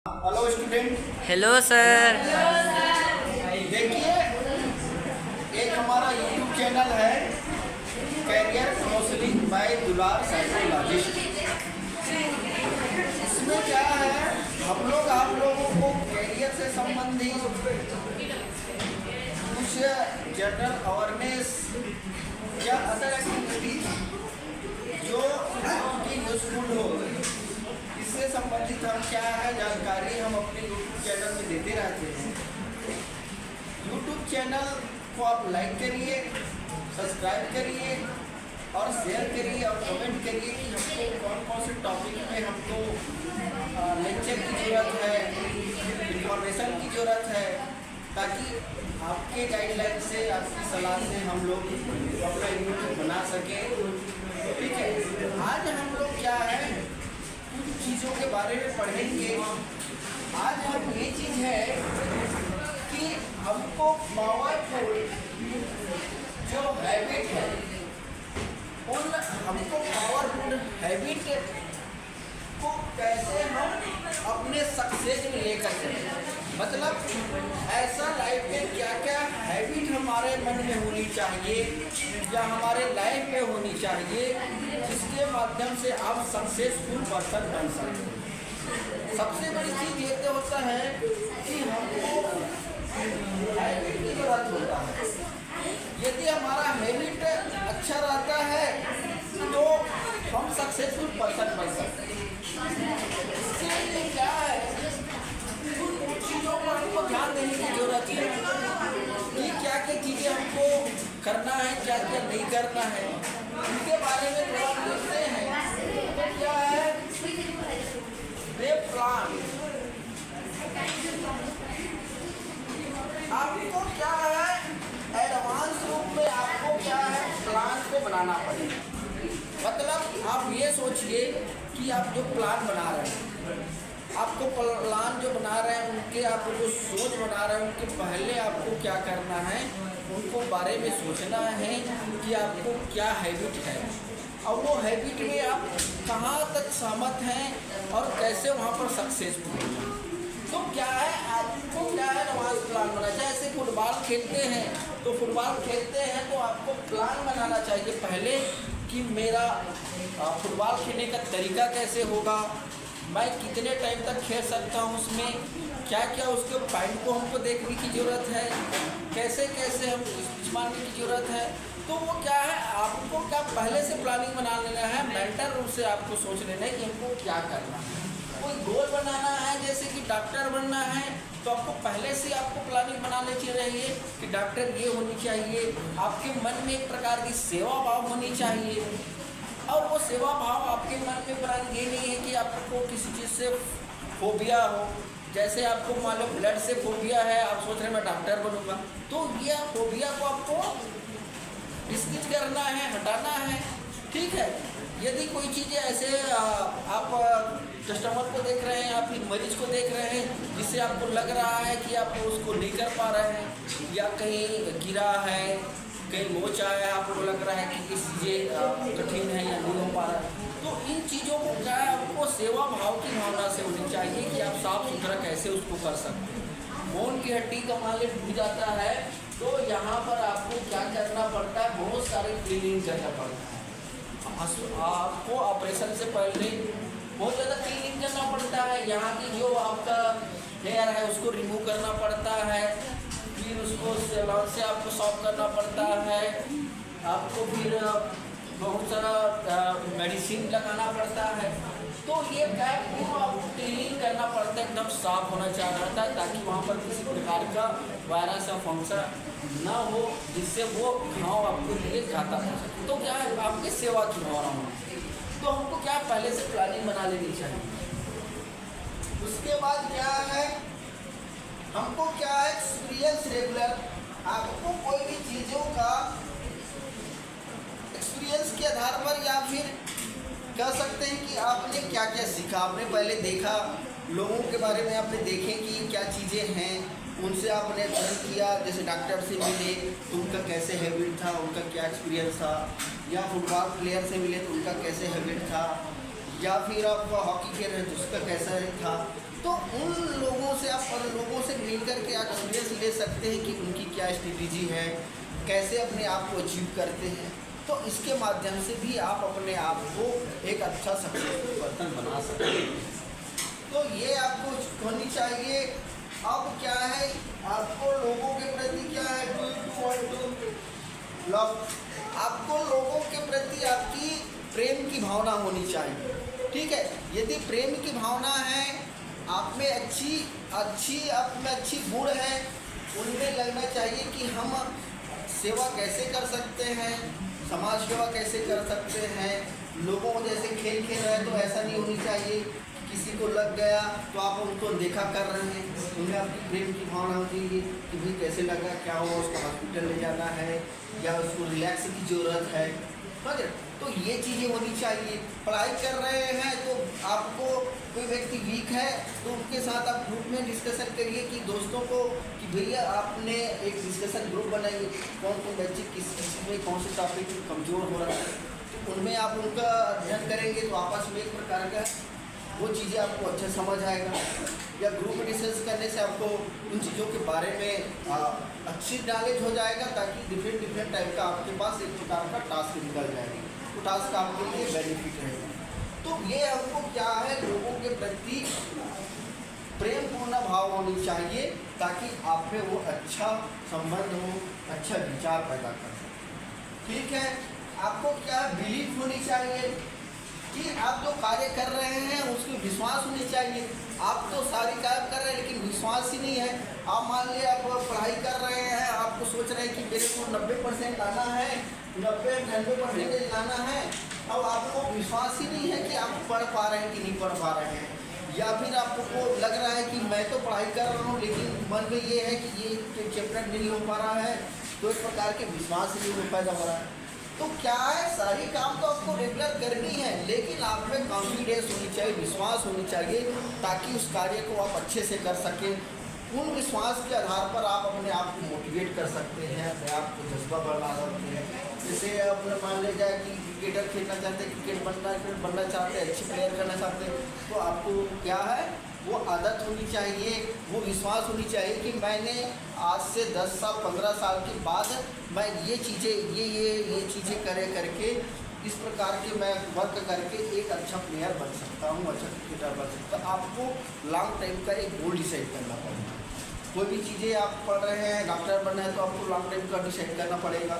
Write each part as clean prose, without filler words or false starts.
Hello student. Hello sir. देखिए, एक हमारा यूट्यूब चैनल है कैरियर काउंसलिंग बाय दुलार साइकोलॉजिस्ट। इसमें क्या है, हम लोग आप लोगों को कैरियर से संबंधित कुछ जनरल अवेयरनेस या अदर एक्टिविटीज जो आपकी यूजफुल हो, इससे संबंधित हम क्या है जानकारी हम अपने यूट्यूब चैनल में देते रहते हैं। यूट्यूब चैनल को आप लाइक करिए, सब्सक्राइब करिए और शेयर करिए और कमेंट करिए कि हमको कौन कौन से टॉपिक में हमको लेक्चर की ज़रूरत है, इंफॉर्मेशन की ज़रूरत है, ताकि आपके गाइडलाइन से, आपकी सलाह से हम लोग अपना यूट्यूब बना सकें। ठीक है, आज हम लोग क्या है कुछ चीज़ों के बारे में पढ़ेंगे। आज हम ये चीज़ है कि हमको पावरफुल जो हैबिट है, उन हमको पावरफुल हैबिट को कैसे हम अपने सक्सेस में लेकर चलें। मतलब ऐसा लाइफ में क्या क्या हैबिट हमारे मन में होनी चाहिए या हमारे लाइफ में होनी चाहिए जिसके माध्यम से आप सक्सेसफुल पर्सन बन सकते। सबसे बड़ी चीज़ ये तो होता है कि हमको हैबिट की जरूरत होता है। यदि हमारा हैबिट अच्छा रहता है तो हम सक्सेसफुल पर्सन बन सकते हैं। इसके लिए क्या है, कुछ चीज़ों पर हमको ध्यान देने की जरूरत है कि क्या क्या चीज़ें हमको करना है, क्या क्या नहीं करना है, उनके बारे में थोड़ा देखते हैं। तो क्या है प्लान, आपको क्या है एडवांस रूप में आपको क्या है प्लान को बनाना पड़ेगा। मतलब आप ये सोचिए कि आप जो प्लान बना रहे हैं, आपको प्लान जो बना रहे हैं उनके आप जो सोच बना रहे हैं उनके पहले आपको क्या करना है, उनको बारे में सोचना है कि आपको क्या हैबिट है और वो हैबिट में आप कहाँ तक सहमत हैं और कैसे वहाँ पर सक्सेसफुल हैं। तो क्या है आपको क्या है एडवांस प्लान बनाना चाहिए। जैसे फुटबॉल खेलते हैं तो फुटबॉल खेलते हैं तो आपको प्लान बनाना चाहिए पहले कि मेरा फुटबॉल खेलने का तरीका कैसे होगा, मैं कितने टाइम तक खेल सकता हूँ, उसमें क्या क्या उसके पॉइंट को हमको देखने की ज़रूरत है, कैसे कैसे हम मानने की ज़रूरत है। तो वो क्या है आपको क्या पहले से प्लानिंग बना लेना है, मेंटल रूप से आपको सोच लेना है कि हमको क्या करना है। कोई गोल बनाना है जैसे कि डॉक्टर बनना है तो आपको पहले से आपको प्लानिंग बना लेनी चाहिए कि डॉक्टर ये होनी चाहिए। आपके मन में एक प्रकार की सेवा भाव होनी चाहिए और वो सेवा भाव आपके मन में प्राण ये नहीं है कि आपको किसी चीज़ से फोबिया हो। जैसे आपको मान लो ब्लड से फोबिया है, आप सोच रहे हैं मैं डॉक्टर बनूंगा, तो ये फोबिया को आपको डिस्कस करना है, हटाना है। ठीक है, यदि कोई चीज़ें ऐसे आप कस्टमर को देख रहे हैं या फिर मरीज को देख रहे हैं जिससे आपको लग रहा है कि आप उसको नहीं कर पा रहे हैं या कहीं गिरा है, कहीं मोच आया, आपको लग रहा है कि इस चीज़ें कठिन है या नहीं हो पा रहा है, तो इन चीज़ों को क्या है आपको सेवा भाव की भावना से होनी चाहिए कि आप साफ सुथरा कैसे उसको कर सकते हैं। बोन की हड्डी का मान लीजिए टूट जाता है तो यहाँ पर आपको क्या करना पड़ता है, बहुत सारे क्लीनिंग करना पड़ता है। आपको ऑपरेशन से पहले बहुत ज़्यादा क्लीनिंग करना पड़ता है। यहाँ की जो आपका हेयर है उसको रिमूव करना पड़ता है, फिर उसको सेलॉन से आपको सॉफ्ट करना पड़ता है, आपको फिर बहुत सारा मेडिसिन लगाना पड़ता है। तो ये क्या है पूरा आपको क्लीनिंग करना पड़ता है, एकदम साफ होना चाहिए ताकि वहाँ पर किसी प्रकार का वायरस या फंक्शन ना हो जिससे वो घाव आपको लिए जाता हो सके। तो क्या है आपकी सेवा की भावना हो, तो हमको क्या पहले से प्लानिंग बना लेनी चाहिए। उसके बाद क्या है हमको क्या है एक्सपीरियंस रेगुलर, आपको कोई भी चीज़ों का एक्सपीरियंस के आधार पर या फिर कह सकते हैं कि आपने क्या क्या सीखा, आपने पहले देखा लोगों के बारे में, आपने देखे कि क्या चीज़ें हैं, उनसे आपने अध्ययन किया। जैसे डॉक्टर से मिले तो उनका कैसे हैबिट था, उनका क्या एक्सपीरियंस था, या फुटबॉल प्लेयर से मिले तो उनका कैसे हैबिट था, या फिर आप हॉकी खेल रहे थे उसका कैसा था। तो उन मिलकर के एक्सपीरियंस ले सकते हैं कि उनकी क्या स्ट्रेटेजी है, कैसे अपने आप को अचीव करते हैं। तो इसके माध्यम से भी आप अपने आप को एक अच्छा सक्सेसफुल पर्सन बना सकते हैं। तो ये आपको होनी चाहिए। अब क्या है, आपको लोगों के प्रति क्या है, लव, आपको लोगों के प्रति आपकी प्रेम की भावना होनी चाहिए। ठीक है, यदि प्रेम की भावना है, आप में अच्छी गुण है, उनमें लगना चाहिए कि हम सेवा कैसे कर सकते हैं, समाज सेवा कैसे कर सकते हैं। लोगों को जैसे खेल खेल रहे हैं तो ऐसा नहीं होनी चाहिए किसी को लग गया तो आप उनको देखा कर रहे हैं, उनमें आपकी प्रेम की भावना होती है कि भाई कैसे लगा, क्या हुआ, उसको हॉस्पिटल ले जाना है या उसको रिलैक्स की ज़रूरत है। समझ, तो ये चीज़ें होनी चाहिए। पढ़ाई कर रहे हैं तो आपको कोई व्यक्ति वीक है तो उनके साथ आप ग्रुप में डिस्कशन करिए कि दोस्तों को कि भैया आपने एक डिस्कशन ग्रुप बनाइए, कौन कौन बच्चे किस चीज़ में कौन से टॉपिक में कमज़ोर हो रहा है, तो उनमें आप उनका अध्ययन करेंगे तो आपस में एक प्रकार का वो चीज़ें आपको अच्छा समझ आएगा। या ग्रुप में डिस्कस करने से आपको उन चीज़ों के बारे में अच्छी नॉलेज हो जाएगा, ताकि डिफरेंट टाइप का आपके पास एक प्रकार का टास्क निकल जाएगा, तो टास्क आपके लिए बेनिफिट रहेगा। तो ये हमको क्या है, लोगों के प्रति प्रेमपूर्ण भाव होनी चाहिए ताकि आप में वो अच्छा संबंध हो, अच्छा विचार पैदा कर सके। ठीक है, आपको क्या बिलीफ होनी चाहिए कि आप जो कार्य कर रहे हैं उसमें विश्वास होनी चाहिए। आप तो सारी कार्य कर रहे हैं लेकिन विश्वास ही नहीं है। आप मान लिया आप पढ़ाई कर रहे हैं, आपको सोच रहे हैं कि मेरे को 90% लाना है, 90-90% लाना है, अब आपको विश्वास ही नहीं है कि आप पढ़ पा रहे हैं कि नहीं पढ़ पा रहे हैं। या फिर आपको लग रहा है कि मैं तो पढ़ाई कर रहा हूँ लेकिन मन में ये है कि ये चैप्टर नहीं हो पा रहा है, तो इस प्रकार के विश्वास ही नहीं पैदा हो रहा है। तो क्या है, सारी काम तो आपको रेगुलर करनी है लेकिन आप में कॉन्फिडेंस होनी चाहिए, विश्वास होनी चाहिए, ताकि उस कार्य को आप अच्छे से कर सकें। उन विश्वास के आधार पर आप अपने आप को मोटिवेट कर सकते हैं, अपने आप को जज्बा बढ़ा सकते हैं। जैसे अपने मान ले जाए कि क्रिकेटर खेलना चाहते हैं, क्रिकेट बनना चाहते हैं, अच्छे प्लेयर करना चाहते हैं, तो आपको क्या है, वो आदत होनी चाहिए, वो विश्वास होनी चाहिए कि मैंने आज से 10 साल 15 साल के बाद मैं ये चीज़ें करके इस प्रकार के मैं वर्क करके एक अच्छा प्लेयर बन सकता हूँ, अच्छा क्रिकेटर बन सकता हूँ। आपको लॉन्ग टाइम का एक गोल डिसाइड करना पड़ेगा। कोई भी चीज़ें आप पढ़ रहे हैं, डॉक्टर बनना है तो आपको लॉन्ग टाइम का डिसाइड करना पड़ेगा।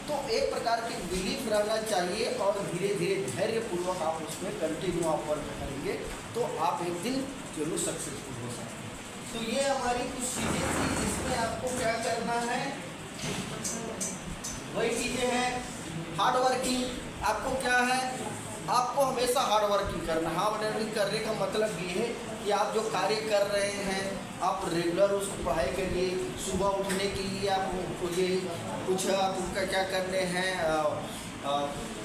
तो एक प्रकार की बिलीफ रहना चाहिए और धीरे धीरे धैर्यपूर्वक आप उसमें कंटिन्यू आप वर्क करेंगे तो आप एक दिन जरूर सक्सेसफुल हो सकते हैं। तो ये हमारी कुछ चीज़ें थी जिसमें आपको क्या करना है, वही चीज़ें हैं। हार्ड वर्किंग, आपको क्या है, आपको हमेशा हार्ड वर्किंग करना है। हार्ड वर्किंग करने का मतलब ये है कि आप जो कार्य कर रहे हैं आप रेगुलर उसको पढ़ाई करिए। सुबह उठने के लिए आप ये कुछ आप उनका क्या करने हैं,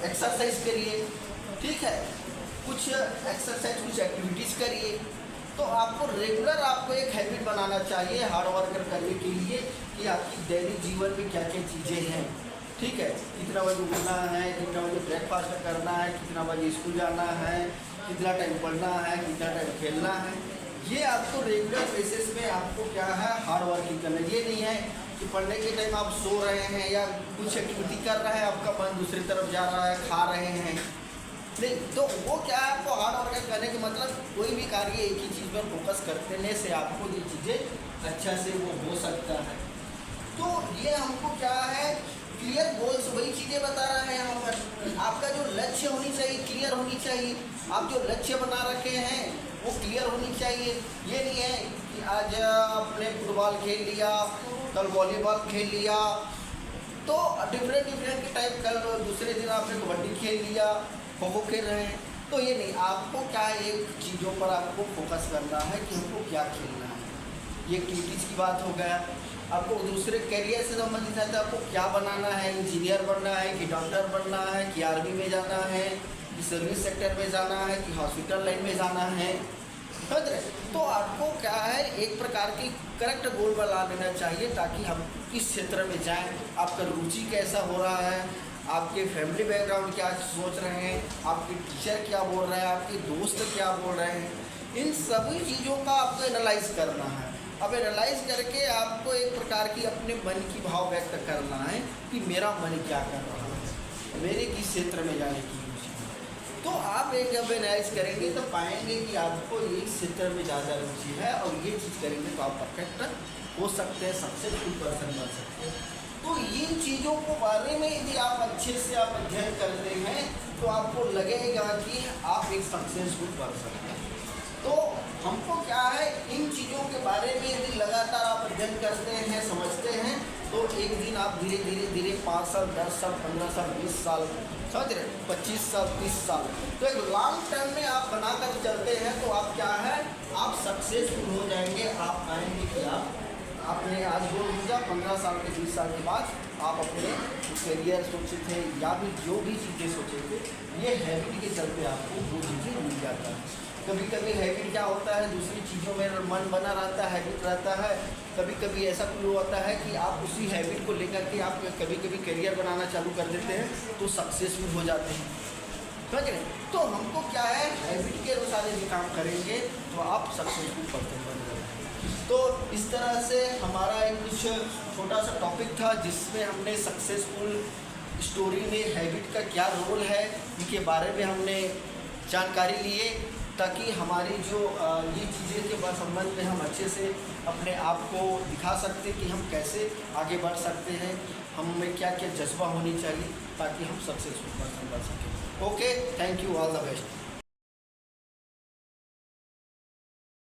एक्सरसाइज करिए। ठीक है, कुछ एक्सरसाइज, कुछ एक्टिविटीज़ करिए। तो आपको रेगुलर आपको एक हैबिट बनाना चाहिए हार्ड वर्क करने के लिए कि आपकी दैनिक जीवन में क्या क्या चीज़ें हैं। ठीक है, कितना बजे उठना है, कितना बजे ब्रेकफास्ट करना है, कितना बजे स्कूल जाना है, कितना टाइम पढ़ना है, कितना टाइम खेलना है, ये आपको रेगुलर बेसिस में आपको क्या है, हार्ड वर्किंग करना है। ये नहीं है कि पढ़ने के टाइम आप सो रहे हैं या कुछ एक्टिविटी कर रहे हैं, आपका मन दूसरी तरफ जा रहा है, खा रहे हैं, नहीं। तो वो क्या है, आपको हार्ड वर्क करने के मतलब कोई भी कार्य एक ही चीज़ पर फोकस करने से आपको ये चीज़ें अच्छा से वो हो सकता है। तो ये हमको क्या है, क्लियर गोल्स, वही चीज़ें बता रहा है यहाँ पर। आपका जो लक्ष्य होनी चाहिए क्लियर होनी चाहिए। आप जो लक्ष्य बना रखे हैं वो क्लियर होनी चाहिए। ये नहीं है कि आज आपने फुटबॉल खेल लिया, कल वॉलीबॉल खेल लिया, तो डिफरेंट टाइप, कल दूसरे दिन आपने कबड्डी खेल लिया, खो-खो खेल रहे हैं, तो ये नहीं। आपको क्या है, एक चीज़ों पर आपको फोकस करना है कि हमको क्या खेलना है। ये एक्टिविटीज़ की बात हो गया। आपको दूसरे करियर से संबंधित है तो आपको क्या बनाना है, इंजीनियर बनना है कि डॉक्टर बनना है कि आर्मी में जाना है कि सर्विस सेक्टर में जाना है कि हॉस्पिटल लाइन में जाना है, समझ रहे। तो आपको क्या है, एक प्रकार की करेक्ट गोल बना लेना चाहिए ताकि हम किस क्षेत्र में जाएं, आपका रुचि कैसा हो रहा है, आपके फैमिली बैकग्राउंड क्या सोच रहे हैं, आपके टीचर क्या बोल रहे हैं, आपके दोस्त क्या बोल रहे हैं, इन सभी चीज़ों का आपको एनालाइज करना है। अब एनालाइज करके आपको एक प्रकार की अपने मन की भाव व्यक्त करना है कि मेरा मन क्या कर रहा है, मेरे किस क्षेत्र में जाने की रुचि है। तो आप एक जब एनालाइज करेंगे तो पाएंगे कि आपको ये क्षेत्र में ज़्यादा रुचि है और ये चीज़ करेंगे तो आप परफेक्ट हो सकते हैं, सक्सेसफुल पर्सन बन सकते हैं। तो इन चीज़ों को बारे में यदि आप अच्छे से आप अध्ययन करते हैं तो आपको लगेगा कि आप एक सक्सेसफुल पर्सन हैं। तो हमको क्या है, इन चीज़ों के बारे में यदि लगातार आप अध्ययन करते हैं, समझते हैं, तो एक दिन आप धीरे धीरे धीरे 5 साल 10 साल 15 साल 20 साल समझ रहे 25 साल 30 साल तो एक लॉन्ग टर्म में आप बनाकर चलते हैं तो आप क्या है, आप सक्सेसफुल हो जाएंगे। आप पाएंगे कि आपने आज गोल भेजा 15 साल के 20 साल के बाद आप अपने करियर सोचे थे या भी जो भी चीज़ें सोचे थे, ये हैबिट के चलते आपको वो चीज़ें मिल जाता है। कभी कभी हैबिट क्या होता है, दूसरी चीज़ों में मन बना रहता है, हैबिट रहता है। कभी कभी ऐसा कुछ होता है कि आप उसी हैबिट को लेकर के आप कभी कभी करियर बनाना चालू कर देते हैं तो सक्सेसफुल हो जाते हैं, समझ रहे। तो हमको क्या है, हैबिट के अनुसार यदि काम करेंगे तो आप सक्सेसफुल पर्सन बन जाएंगे। तो इस तरह से हमारा एक कुछ छोटा सा टॉपिक था जिसमें हमने सक्सेसफुल स्टोरी में हैबिट का क्या रोल है इनके बारे में हमने जानकारी लिए, ताकि हमारी जो ये चीज़ें के संबंध में हम अच्छे से अपने आप को दिखा सकते कि हम कैसे आगे बढ़ सकते हैं, हम में क्या क्या जज्बा होनी चाहिए ताकि हम सक्सेसफुल पर्सन बन सकें। Okay, thank you, all the best.